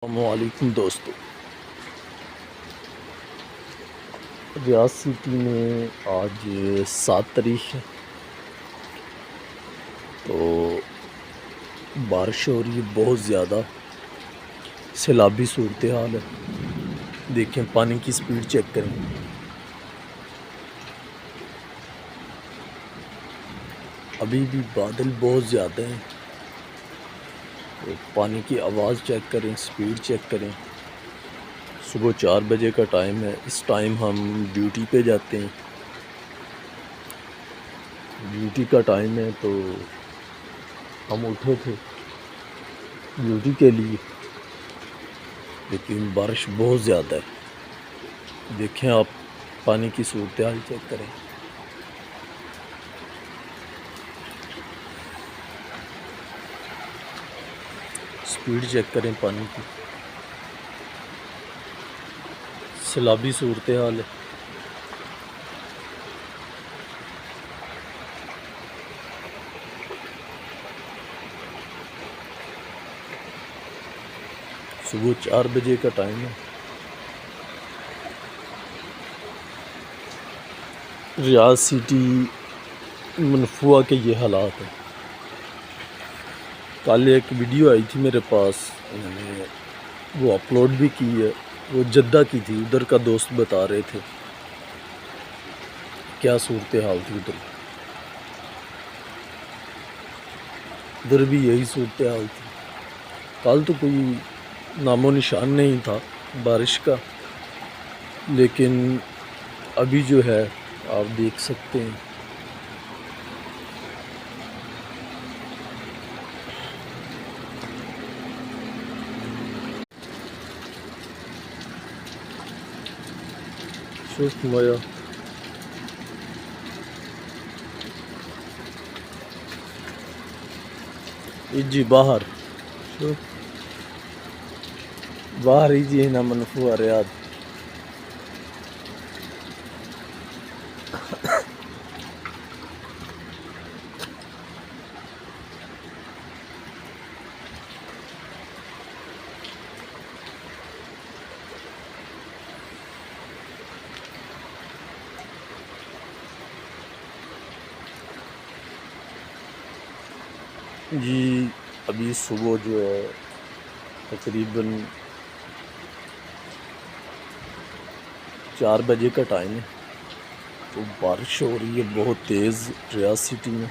السلام علیکم دوستو، ریاض سٹی میں آج 7 تاریخ ہے تو بارش ہو رہی ہے بہت زیادہ، سیلابی صورتحال ہے۔ دیکھیں پانی کی سپیڈ چیک کریں، ابھی بھی بادل بہت زیادہ ہیں تو پانی کی آواز چیک کریں، سپیڈ چیک کریں۔ صبح 4 بجے کا ٹائم ہے، اس ٹائم ہم ڈیوٹی پہ جاتے ہیں، ڈیوٹی کا ٹائم ہے تو ہم اٹھے تھے ڈیوٹی کے لیے، لیکن بارش بہت زیادہ ہے۔ دیکھیں آپ پانی کی صورتحال چیک کریں، سپیڈ چیک کریں پانی کی، سیلابی صورتحال ہے۔ صبح 4 بجے کا ٹائم ہے، ریاض سٹی منفوا کے یہ حالات ہیں۔ کل ایک ویڈیو آئی تھی میرے پاس، میں نے وہ اپلوڈ بھی کی ہے، وہ جدہ کی تھی، ادھر کا دوست بتا رہے تھے کیا صورتحال تھی ادھر بھی یہی صورتحال تھی۔ کل تو کوئی نام و نشان نہیں تھا بارش کا، لیکن ابھی جو ہے آپ دیکھ سکتے ہیں شوف مایا جی باہر، شوف باہر ہی جی نا منفوا ریاض۔ جی ابھی صبح جو ہے تقریباً 4 بجے کا ٹائم ہے تو بارش ہو رہی ہے بہت تیز ریاض سٹی میں۔